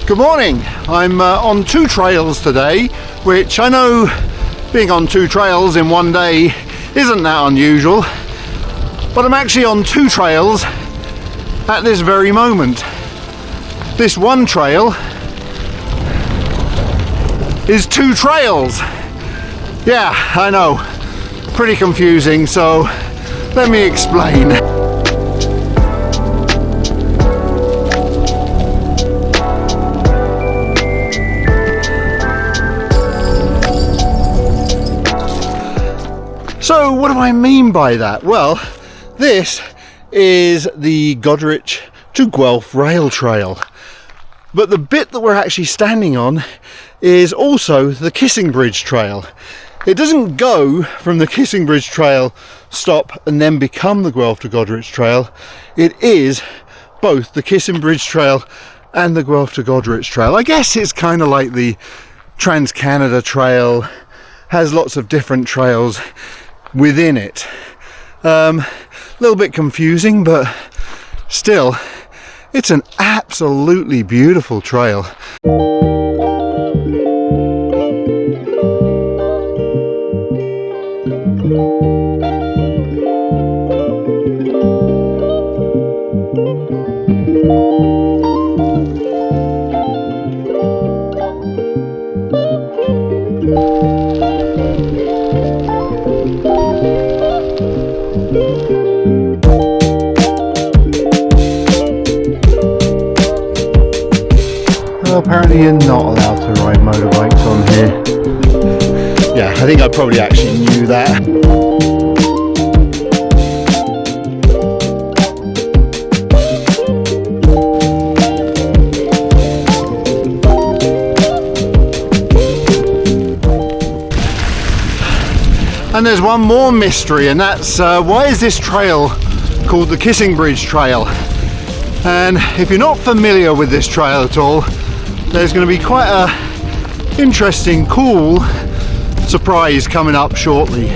Good morning. I'm on two trails today, which I know being on two trails in one day isn't that unusual, but I'm actually on two trails at this very moment. This one trail is two trails. Yeah, I know, pretty confusing, so let me explain. So what do I mean by that? Well, this is the Goderich to Guelph Rail Trail. But the bit that we're actually standing on is also the Kissing Bridge Trail. It doesn't go from the Kissing Bridge Trail, stop and then become the Guelph to Goderich Trail. It is both the Kissing Bridge Trail and the Guelph to Goderich Trail. I guess it's kind of like the Trans-Canada Trail, has lots of different trails within it. A little bit confusing, but still, it's an absolutely beautiful trail. Apparently you're not allowed to ride motorbikes on here. Yeah, I think I probably actually knew that. And there's one more mystery, and that's why is this trail called the Kissing Bridge Trail? And if you're not familiar with this trail at all, there's going to be quite a interesting, cool surprise coming up shortly.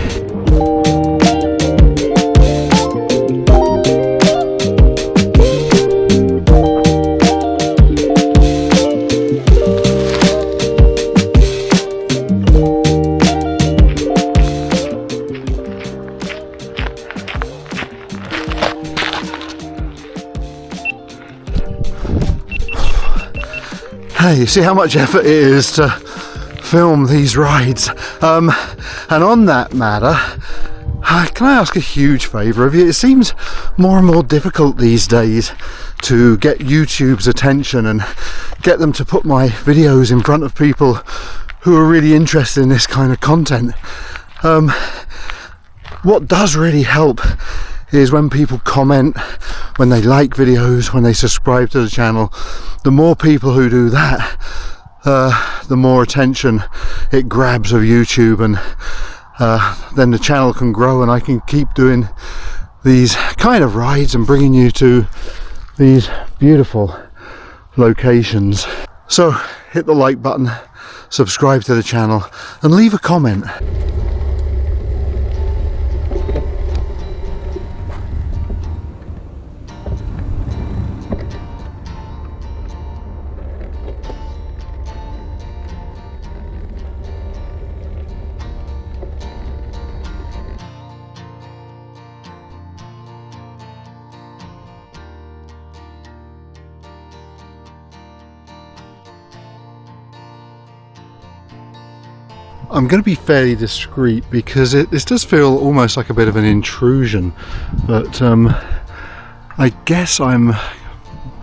Hey, you see how much effort it is to film these rides, and on that matter, can I ask a huge favour of you? It seems more and more difficult these days to get YouTube's attention and get them to put my videos in front of people who are really interested in this kind of content. What does really help is when people comment, when they like videos, when they subscribe to the channel. The more people who do that, the more attention it grabs of YouTube, and then the channel can grow and I can keep doing these kind of rides and bringing you to these beautiful locations. So hit the like button, subscribe to the channel and leave a comment. I'm going to be fairly discreet because this does feel almost like a bit of an intrusion, but I guess I'm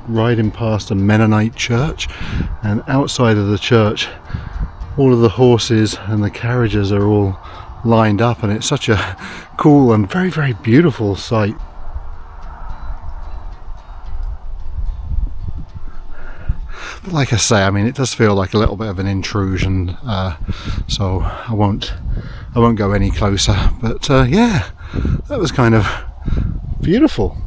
riding past a Mennonite church, and outside of the church all of the horses and the carriages are all lined up, and it's such a cool and very, very beautiful sight. But like I say, I mean, it does feel like a little bit of an intrusion, so I won't go any closer. But yeah, that was kind of beautiful.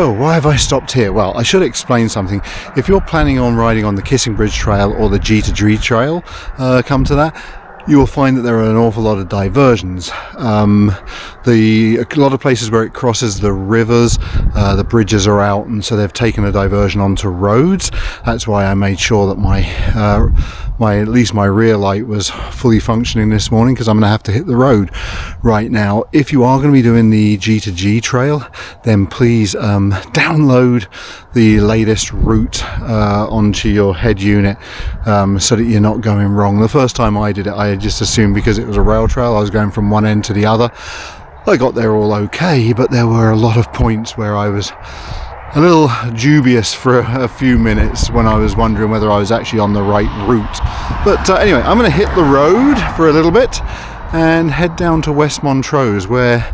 So why have I stopped here? Well, I should explain something. If you're planning on riding on the Kissing Bridge Trail or the G2G Trail, come to that, you will find that there are an awful lot of diversions. A lot of places where it crosses the rivers, the bridges are out, and so they've taken a diversion onto roads. That's why I made sure that my at least my rear light was fully functioning this morning, because I'm going to have to hit the road right now. If you are going to be doing the G2G trail, then please download the latest route onto your head unit, so that you're not going wrong. The first time I did it, I just assumed because it was a rail trail I was going from one end to the other. I got there all okay, but there were a lot of points where I was a little dubious for a few minutes when I was wondering whether I was actually on the right route. But anyway, I'm going to hit the road for a little bit and head down to West Montrose, where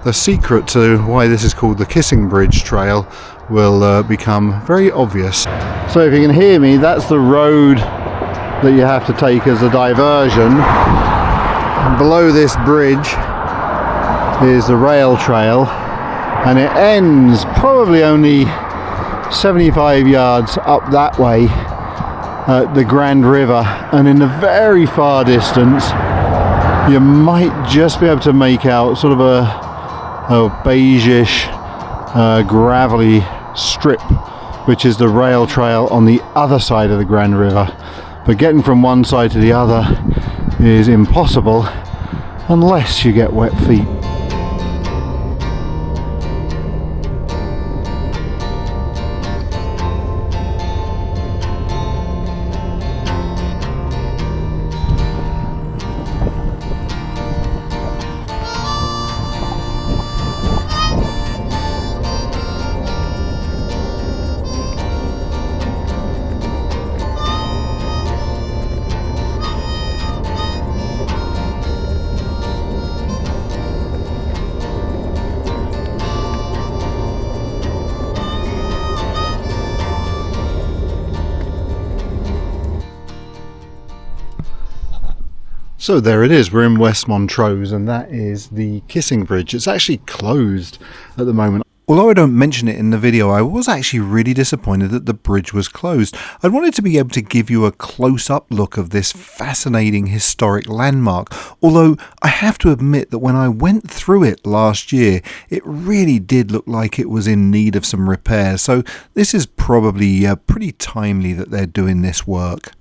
the secret to why this is called the Kissing Bridge Trail will become very obvious. So if you can hear me, that's the road that you have to take as a diversion. Below this bridge is the rail trail, and it ends probably only 75 yards up that way at the Grand River, and in the very far distance you might just be able to make out sort of a beigeish gravelly strip, which is the rail trail on the other side of the Grand River. But getting from one side to the other is impossible unless you get wet feet. So there it is, we're in West Montrose, and that is the Kissing Bridge. It's actually closed at the moment. Although I don't mention it in the video, I was actually really disappointed that the bridge was closed. I wanted to be able to give you a close-up look of this fascinating historic landmark, although I have to admit that when I went through it last year, it really did look like it was in need of some repairs, so this is probably pretty timely that they're doing this work.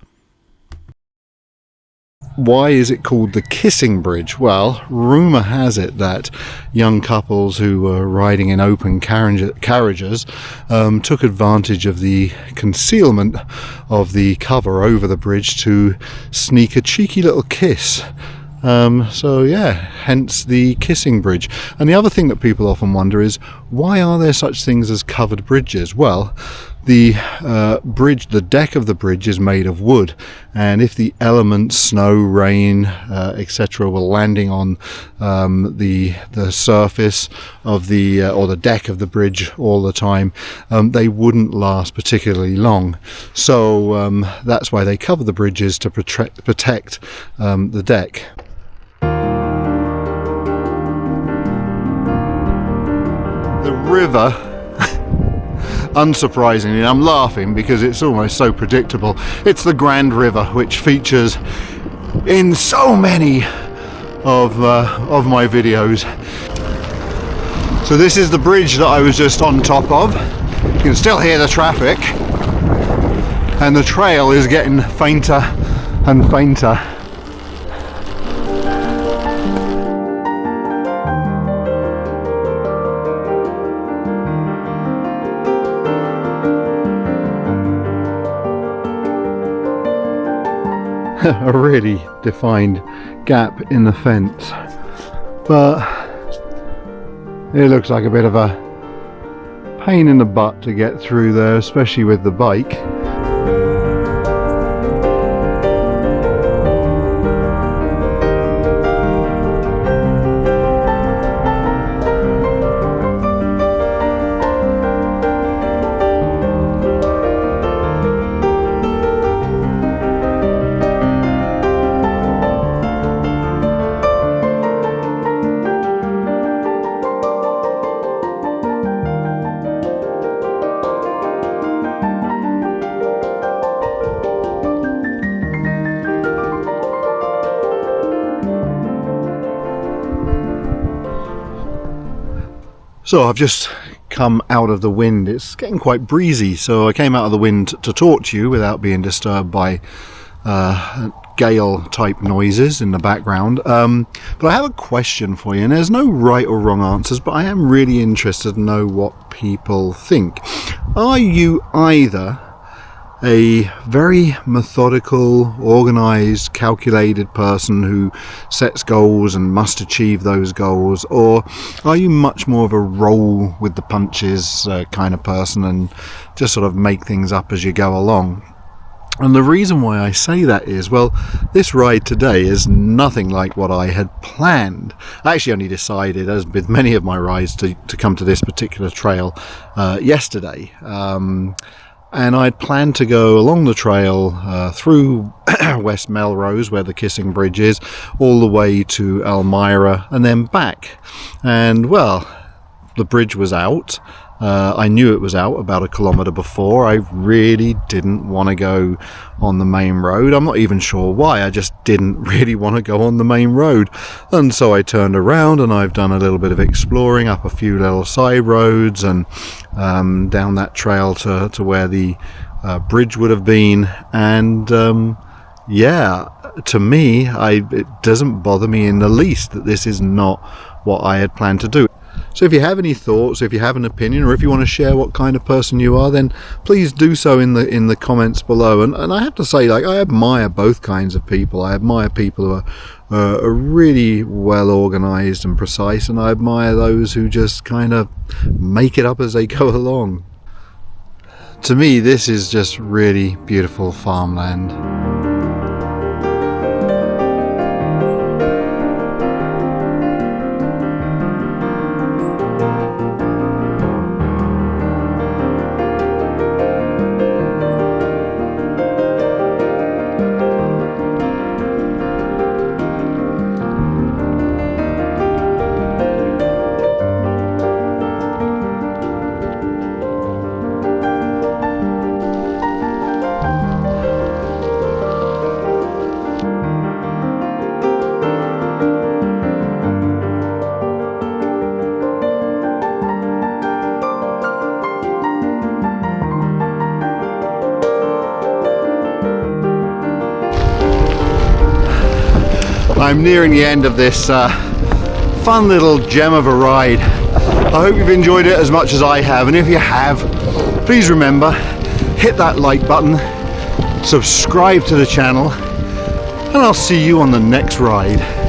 Why is it called the Kissing Bridge? Well, rumour has it that young couples who were riding in open carriages took advantage of the concealment of the cover over the bridge to sneak a cheeky little kiss. So yeah, hence the Kissing Bridge. And the other thing that people often wonder is, why are there such things as covered bridges? Well, the deck of the bridge is made of wood, and if the elements, snow, rain, etc., were landing on the surface of the or the deck of the bridge all the time, they wouldn't last particularly long. So that's why they cover the bridges, to protect the deck. The river, unsurprisingly, I'm laughing because it's almost so predictable, it's the Grand River, which features in so many of my videos. So this is the bridge that I was just on top of. You can still hear the traffic, and the trail is getting fainter and fainter. A really defined gap in the fence, but it looks like a bit of a pain in the butt to get through there, especially with the bike. So I've just come out of the wind. It's getting quite breezy, so I came out of the wind to talk to you without being disturbed by gale type noises in the background. But I have a question for you, and there's no right or wrong answers, but I am really interested to know what people think. Are you either a very methodical, organised, calculated person who sets goals and must achieve those goals, or are you much more of a roll with the punches kind of person and just sort of make things up as you go along? And the reason why I say that is, well, this ride today is nothing like what I had planned. I actually only decided, as with many of my rides, to come to this particular trail yesterday. And I'd planned to go along the trail through West Montrose, where the Kissing Bridge is, all the way to Elmira and then back. And, well, the bridge was out. I knew it was out about a kilometre before. I really didn't want to go on the main road. I'm not even sure why. I just didn't really want to go on the main road. And so I turned around and I've done a little bit of exploring up a few little side roads and down that trail to where the bridge would have been. And yeah, to me, it doesn't bother me in the least that this is not what I had planned to do. So if you have any thoughts, if you have an opinion, or if you want to share what kind of person you are, then please do so in the comments below. And I have to say, like, I admire both kinds of people. I admire people who are really well organised and precise, and I admire those who just kind of make it up as they go along. To me, this is just really beautiful farmland. I'm nearing the end of this fun little gem of a ride. I hope you've enjoyed it as much as I have, and if you have, please remember, hit that like button, subscribe to the channel, and I'll see you on the next ride.